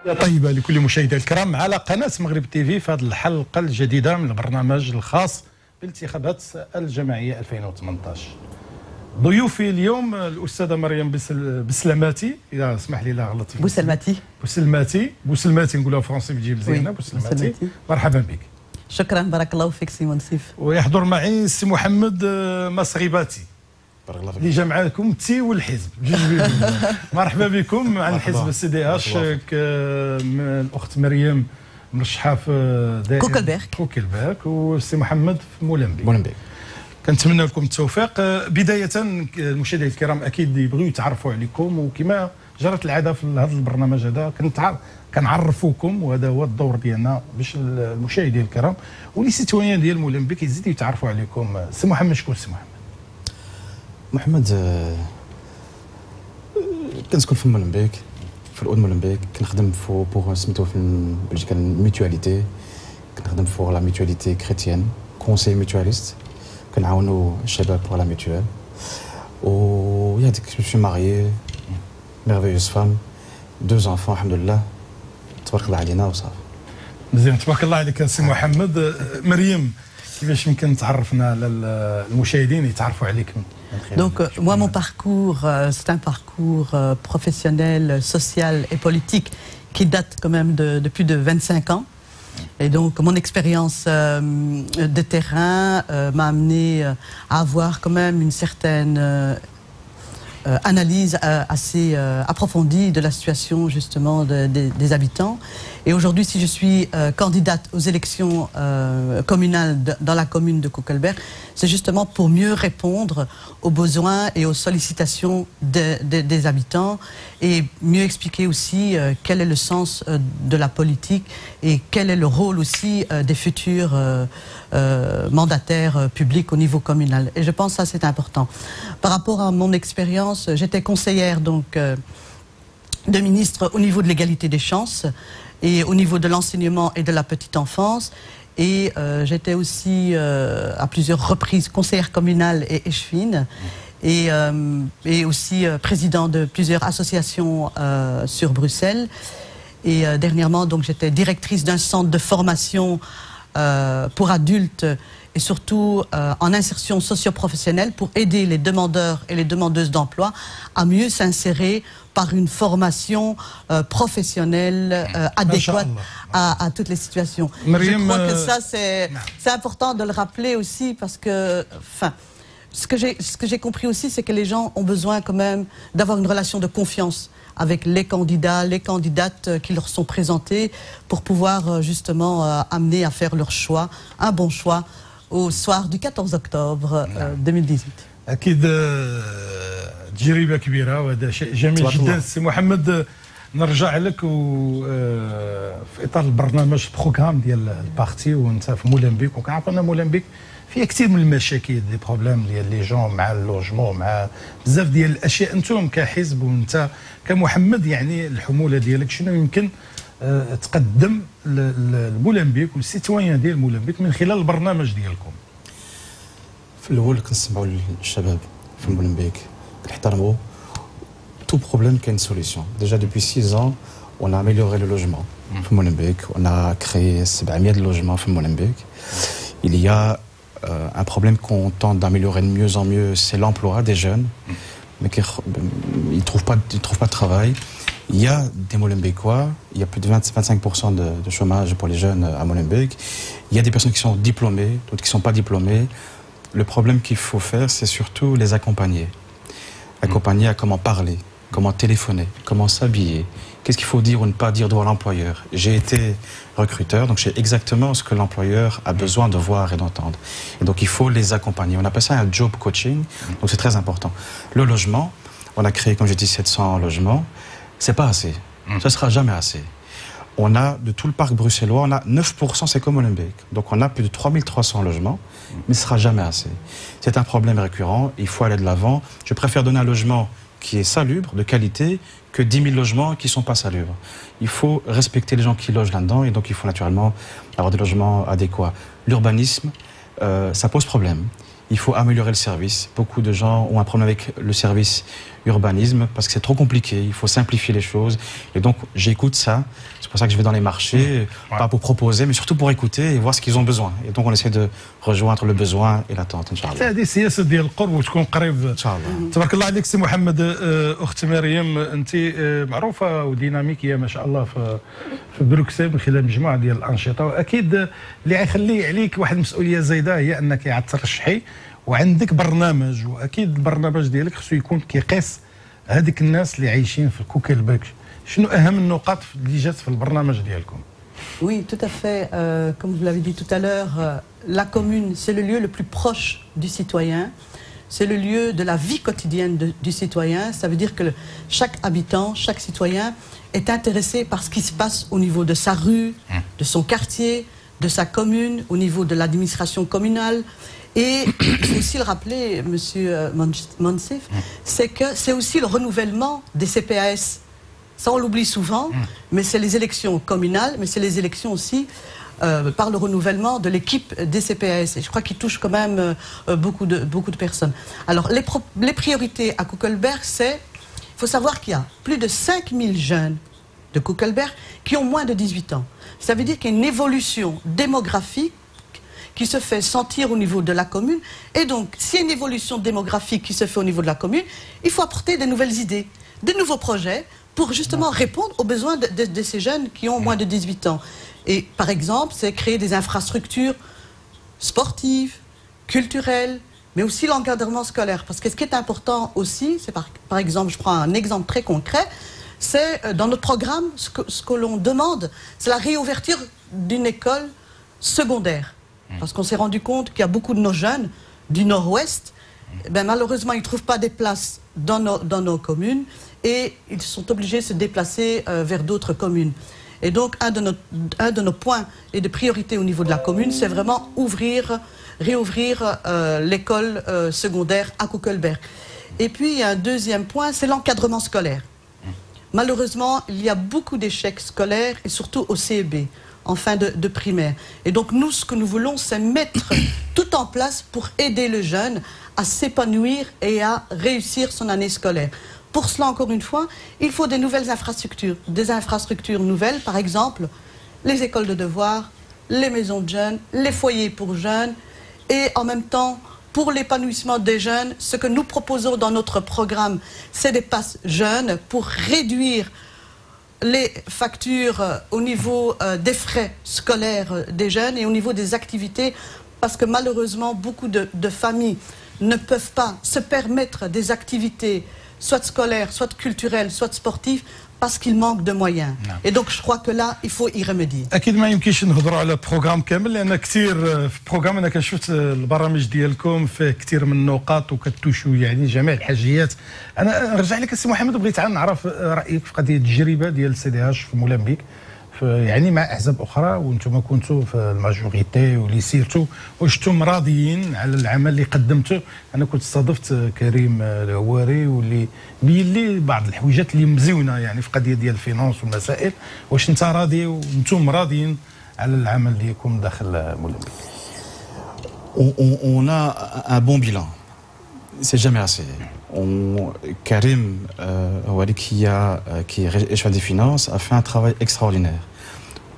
يا طيبة لكل مشاهدي الكرام على قناة مغرب تيفي في هذه الحلقة الجديدة من البرنامج الخاص بالانتخابات الجماعية 2018. ضيوفي اليوم الأستاذة مريم بسلماتي، إذا اسمح لي لا غلط. بوسلماتي نقولها فرنسي بتجي مزيانة. بوسلماتي مرحبا بك. شكرا، بارك الله فيك سي منصف. ويحضر معي السي محمد مصغيباتي بارك الله فيك اللي جا معاكم تي والحزب. مرحبا بكم عن حزب السي دي اش. الاخت مريم مرشحه في دائره كوكلباك والسي محمد في مولمبيك. كنتمنى لكم التوفيق. بدايه المشاهدين الكرام اكيد يبغيو يتعرفوا عليكم، وكما جرت العاده في هذا البرنامج هذا كنعرفوكم، وهذا هو الدور ديالنا باش المشاهدين الكرام ولي سيتويان ديال مولمبيك يزيدوا يتعرفوا عليكم. سي محمد، شكون سي محمد؟ كنسكن في مولمبيك، في الأود مولمبيك. كنخدم بوغ سميتو في بلجيكا ميتواليتي، كنخدم فوق لا ميتواليتي كريتيان، كونسي ميتواليست، كنعاونوا الشباب بوغ لا ميتوال. و يا ديك جو سوي ماريي ميرفيوس فام، 2 انفون الحمد لله، تبارك الله علينا وصافي. مزيان، تبارك الله عليك سي محمد. مريم، كيفاش يمكن تعرفنا على المشاهدين يتعرفوا عليك؟ Donc moi mon parcours c'est un parcours professionnel, social et politique qui date quand même de plus de 25 ans. Et donc mon expérience de terrain m'a amené à avoir quand même une certaine analyse assez approfondie de la situation justement des habitants. Et aujourd'hui, si je suis candidate aux élections communales dans la commune de Koekelberg, c'est justement pour mieux répondre aux besoins et aux sollicitations des habitants et mieux expliquer aussi quel est le sens de la politique et quel est le rôle aussi des futurs mandataires publics au niveau communal. Et je pense que ça c'est important. Par rapport à mon expérience, j'étais conseillère donc de ministre au niveau de l'égalité des chances et au niveau de l'enseignement et de la petite enfance. Et j'étais aussi à plusieurs reprises conseillère communale et échevine et aussi président de plusieurs associations sur Bruxelles. Et dernièrement, donc, j'étais directrice d'un centre de formation pour adultes et surtout en insertion socio-professionnelle pour aider les demandeurs et les demandeuses d'emploi à mieux s'insérer par une formation professionnelle adéquate à toutes les situations. Je crois que ça, c'est important de le rappeler aussi parce que, enfin, ce que j'ai compris aussi, c'est que les gens ont besoin quand même d'avoir une relation de confiance avec les candidats, les candidates qui leur sont présentés pour pouvoir justement amener à faire leur choix, un bon choix, au soir du 14 octobre 2018. أكيد تجربة كبيرة وهذا شيء جميل جدا. سي محمد، نرجع لك في إطار البرنامج البروغرام ديال البارتي، وأنت في مولمبيك، وكنعرفوا أن مولمبيك فيها كثير من المشاكل، دي بروبليم ديال لي جون مع اللوجمون، مع بزاف ديال الأشياء. أنتم كحزب وأنت كمحمد، يعني الحمولة ديالك شنو يمكن تقدم لمولمبيك والسيتويان ديال مولمبيك من خلال البرنامج ديالكم؟ في الاول كنسمعوا للشباب في مولمبيك، كنحترموا tout problème qui a une solution. Déjà depuis 6 ans, on a amélioré le logement في Molenbeek. On a créé 700 de logements في Molenbeek. Il y a un problème qu'on tente d'améliorer de mieux en mieux, c'est l'emploi des jeunes, mais ils ne trouvent pas de travail. Il y a des Molenbeekois, il y a plus de 25% de chômage pour les jeunes à Molenbeek. Il y a des personnes qui sont diplômées, d'autres qui ne sont pas diplômées. Le problème qu'il faut faire, c'est surtout les accompagner. Accompagner à comment parler, comment téléphoner, comment s'habiller, qu'est-ce qu'il faut dire ou ne pas dire devant l'employeur. J'ai été recruteur, donc je sais exactement ce que l'employeur a besoin de voir et d'entendre. Et donc il faut les accompagner. On appelle ça un job coaching, donc c'est très important. Le logement, on a créé, comme je dis, 700 logements. C'est pas assez. Ça sera jamais assez. On a, de tout le parc bruxellois, on a 9%, c'est comme Molenbeek. Donc on a plus de 3300 logements, mais ce sera jamais assez. C'est un problème récurrent, il faut aller de l'avant. Je préfère donner un logement qui est salubre, de qualité, que 10 000 logements qui ne sont pas salubres. Il faut respecter les gens qui logent là-dedans, et donc il faut naturellement avoir des logements adéquats. L'urbanisme, ça pose problème. Il faut améliorer le service. Beaucoup de gens ont un problème avec le service urbanisme, parce que c'est trop compliqué, il faut simplifier les choses. Et donc, j'écoute ça. C'est pour ça que je vais dans les marchés, pas pour proposer, mais surtout pour écouter et voir ce qu'ils ont besoin. Et donc, on essaie de rejoindre le besoin et l'attente, Inch'Allah. هذه سياسة ديال القرب وتكون قريب إن شاء الله. تبارك الله عليك سي محمد. أخت مريم، أنت معروفة وديناميكية ما شاء الله في بروكسل من خلال مجموعة ديال الأنشطة، وأكيد اللي غيخلي عليك واحد المسؤولية زايدة هي أنك عترشحي وعندك برنامج، واكيد البرنامج ديالك خصو يكون كيقيس هذيك الناس اللي عايشين في الكوكلباك. شنو اهم النقاط اللي جات في البرنامج ديالكم؟ Oui, tout à fait. Comme vous l'avez dit tout à l'heure, la commune, c'est le lieu le plus proche du citoyen. C'est le lieu de la vie quotidienne du citoyen. Ça veut dire que chaque habitant, chaque citoyen est intéressé par ce qui se passe au niveau de sa rue, de son quartier, de sa commune, au niveau de l'administration communale. Et il faut aussi le rappeler, Monsieur Monsif, c'est que c'est aussi le renouvellement des CPAS. Ça, on l'oublie souvent, mais c'est les élections communales, mais c'est les élections aussi par le renouvellement de l'équipe des CPAS. Et je crois qu'il touche quand même beaucoup de personnes. Alors, les priorités à Koekelberg, c'est... Il faut savoir qu'il y a plus de 5000 jeunes de Koekelberg qui ont moins de 18 ans. Ça veut dire qu'il y a une évolution démographique qui se fait sentir au niveau de la commune. Et donc, s'il y a une évolution démographique qui se fait au niveau de la commune, il faut apporter des nouvelles idées, des nouveaux projets pour justement répondre aux besoins de ces jeunes qui ont moins de 18 ans. Et par exemple, c'est créer des infrastructures sportives, culturelles, mais aussi l'encadrement scolaire. Parce que ce qui est important aussi, c'est par exemple, je prends un exemple très concret, c'est dans notre programme, ce que l'on demande, c'est la réouverture d'une école secondaire. Parce qu'on s'est rendu compte qu'il y a beaucoup de nos jeunes du nord-ouest, malheureusement, ils ne trouvent pas des places dans nos communes et ils sont obligés de se déplacer vers d'autres communes. Et donc, un de nos points et de priorité au niveau de la commune, c'est vraiment réouvrir l'école secondaire à Koekelberg. Et puis, il y a un deuxième point, c'est l'encadrement scolaire. Malheureusement, il y a beaucoup d'échecs scolaires, et surtout au CEB, en fin de primaire. Et donc, nous, ce que nous voulons, c'est mettre tout en place pour aider le jeune à s'épanouir et à réussir son année scolaire. Pour cela, encore une fois, il faut des nouvelles infrastructures. Des infrastructures nouvelles, par exemple, les écoles de devoirs, les maisons de jeunes, les foyers pour jeunes, et en même temps, pour l'épanouissement des jeunes, ce que nous proposons dans notre programme, c'est des passes jeunes pour réduire les factures au niveau des frais scolaires des jeunes et au niveau des activités, parce que malheureusement, beaucoup de familles ne peuvent pas se permettre des activités, soit scolaires, soit culturelles, soit sportives, parce qu'il manque de moyens. Et donc je crois que là, il faut y remédier. اكيد ما يمكنش نهضروا على بروغرام كامل، لان كثير في البروغرام انا كنشوف البرامج ديالكم فيه كثير من النقاط وكتوشوا يعني جميع الحاجيات. انا نرجع لك السي محمد، بغيت نعرف رايك في قضيه التجربه ديال السي دي اش في مولمبيك، يعني مع احزاب اخرى، وانتم كنتوا في الماجوريتي واللي سيرتوا، وشتم راضيين على العمل اللي قدمته. انا كنت استضفت كريم الهواري واللي بين لي بعض الحويجات اللي مزيونه يعني في قضيه ديال الفينانس والمسائل. واش انت راضي وانتم راضيين على العمل ديالكم داخل مولمبيك؟ On a un bon bilan. C'est jamais assez. Karim, qui est chef des finances, a fait un travail extraordinaire.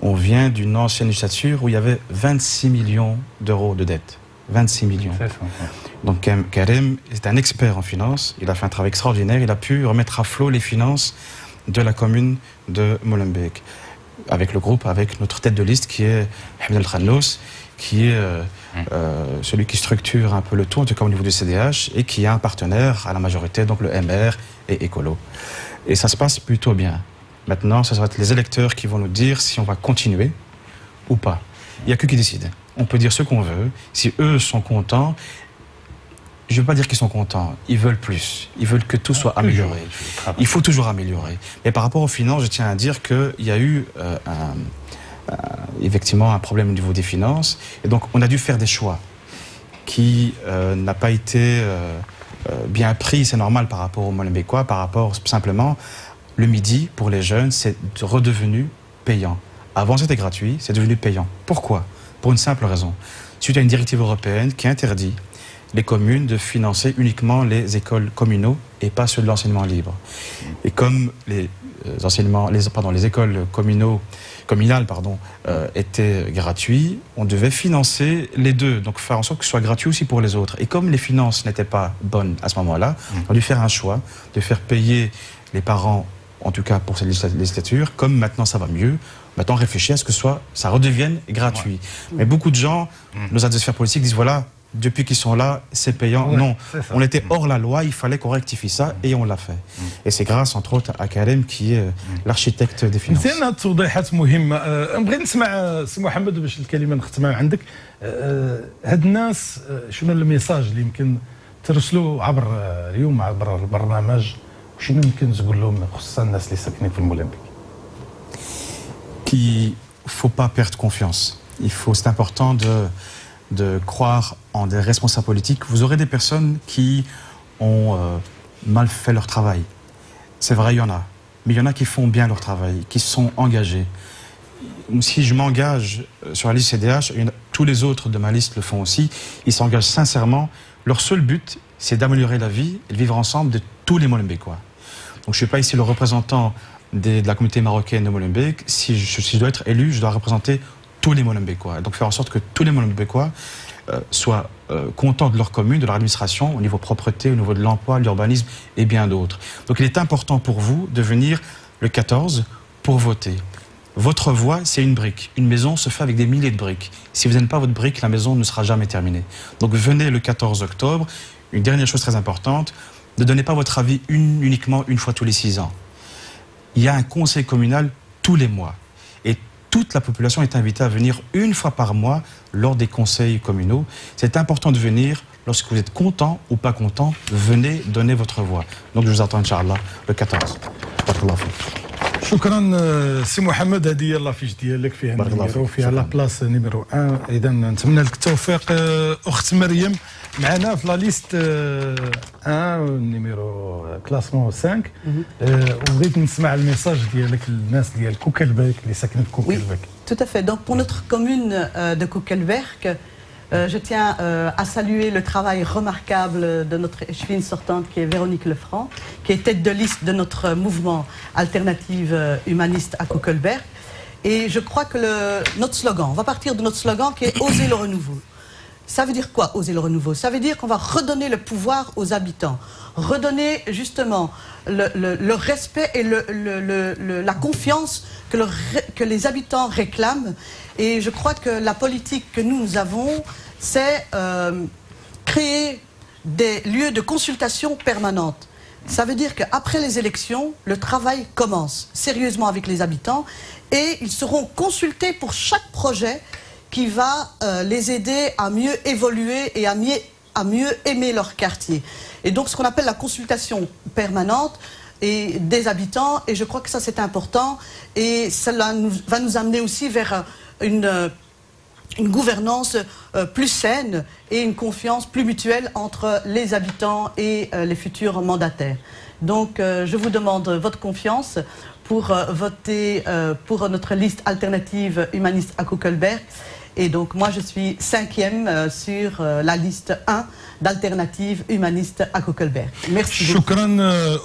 On vient d'une ancienne législature où il y avait 26 millions d'euros de dettes. 26 millions. Donc Karim est un expert en finance. Il a fait un travail extraordinaire. Il a pu remettre à flot les finances de la commune de Molenbeek. Avec le groupe, avec notre tête de liste qui est Hamid El-Khanous, qui est celui qui structure un peu le tout, en tout cas au niveau du CDH, et qui a un partenaire à la majorité, donc le MR et Écolo. Et ça se passe plutôt bien. Maintenant, ce sera les électeurs qui vont nous dire si on va continuer ou pas. Il n'y a que qui décide. On peut dire ce qu'on veut. Si eux sont contents, je ne veux pas dire qu'ils sont contents, ils veulent plus. Ils veulent que tout soit amélioré. Il faut toujours améliorer. Et par rapport aux finances, je tiens à dire qu'il y a eu effectivement un problème au niveau des finances. Et donc, on a dû faire des choix qui n'a pas été bien pris. C'est normal par rapport aux Molenbeekois, par rapport simplement, le midi, pour les jeunes, c'est redevenu payant. Avant, c'était gratuit, c'est devenu payant. Pourquoi? Pour une simple raison. Suite à une directive européenne qui interdit les communes de financer uniquement les écoles communaux et pas ceux de l'enseignement libre. Et comme les écoles communales étaient gratuits, on devait financer les deux, donc faire en sorte que ce soit gratuit aussi pour les autres. Et comme les finances n'étaient pas bonnes à ce moment-là, on a dû faire un choix de faire payer les parents, en tout cas pour cette législature. Comme maintenant ça va mieux, maintenant on réfléchit à ce que ça redevienne gratuit. Mais beaucoup de gens, nos adversaires politiques disent voilà, depuis qu'ils sont là, c'est payant. Non, on était hors la loi, il fallait qu'on rectifie ça et on l'a fait. Et c'est grâce entre autres à Karim qui est l'architecte des finances. مزيان توضيحات مهمة. نبغي نسمع سي محمد باش الكلمة نختمها عندك. هاد الناس شنو الميساج اللي يمكن ترسلوا عبر اليوم عبر البرنامج وشنو يمكن تقول لهم خصوصا الناس اللي ساكنين في المولمبيك؟ Qu'il faut pas perdre confiance. C'est important de croire en des responsables politiques. Vous aurez des personnes qui ont mal fait leur travail. C'est vrai, il y en a. Mais il y en a qui font bien leur travail, qui sont engagés. Si je m'engage sur la liste CDH, tous les autres de ma liste le font aussi. Ils s'engagent sincèrement. Leur seul but, c'est d'améliorer la vie et de vivre ensemble de tous les Molenbeekois. Donc je ne suis pas ici le représentant de la communauté marocaine de Molenbeek. Si je dois être élu, je dois représenter tous les Molenbeekois. Donc faire en sorte que tous les Molenbeekois soient contents de leur commune, de leur administration, au niveau propreté, au niveau de l'emploi, l'urbanisme et bien d'autres. Donc il est important pour vous de venir le 14 pour voter. Votre voix, c'est une brique. Une maison se fait avec des milliers de briques. Si vous n'avez pas votre brique, la maison ne sera jamais terminée. Donc venez le 14 octobre. Une dernière chose très importante, ne donnez pas votre avis uniquement une fois tous les 6 ans. Il y a un conseil communal tous les mois. Et toute la population est invitée à venir une fois par mois lors des conseils communaux. C'est important de venir. Lorsque vous êtes content ou pas content, venez donner votre voix. Donc je vous attends, Inch'Allah, le 14. شكرا سي محمد. هذه هي لافيش ديالك فيها النيميرو فيها لا بلاص نيميرو 1. اذا نتمنى لك التوفيق. اخت مريم معنا في لا ليست 1 نيميرو كلاسمون 5. وبغيت نسمع الميساج ديالك للناس ديال كوكلبيك اللي ساكنين في كوكلبيك. Oui, tout à fait. Donc pour notre commune de Koekelberg, je tiens à saluer le travail remarquable de notre échevine sortante qui est Véronique Lefranc, qui est tête de liste de notre mouvement Alternative Humaniste à Koekelberg. Et je crois que notre slogan, on va partir de notre slogan qui est « Oser le renouveau ». Ça veut dire quoi, oser le renouveau? Ça veut dire qu'on va redonner le pouvoir aux habitants, redonner justement le respect et la confiance que les habitants réclament. Et je crois que la politique que nous avons, c'est créer des lieux de consultation permanente. Ça veut dire qu'après les élections, le travail commence sérieusement avec les habitants et ils seront consultés pour chaque projet qui va les aider à mieux évoluer et à mieux aimer leur quartier. Et donc ce qu'on appelle la consultation permanente et des habitants, et je crois que ça c'est important, et cela va nous amener aussi vers une gouvernance plus saine et une confiance plus mutuelle entre les habitants et les futurs mandataires. Donc je vous demande votre confiance pour voter pour notre liste alternative humaniste à Koekelberg. Et donc moi je suis 5e sur la liste 1 d'alternative humaniste à Koekelberg. Merci beaucoup. شكرا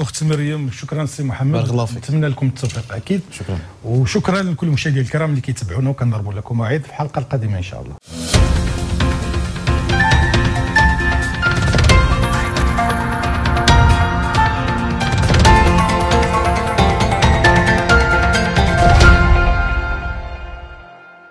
اخت مريم، شكرا سي محمد. بارك الله فيك. نتمنى لكم التوفيق اكيد. شكرا. وشكرا لكل المشاهدين الكرام اللي كيتابعونا، وكنضربوا لكم موعد في الحلقه القادمه ان شاء الله.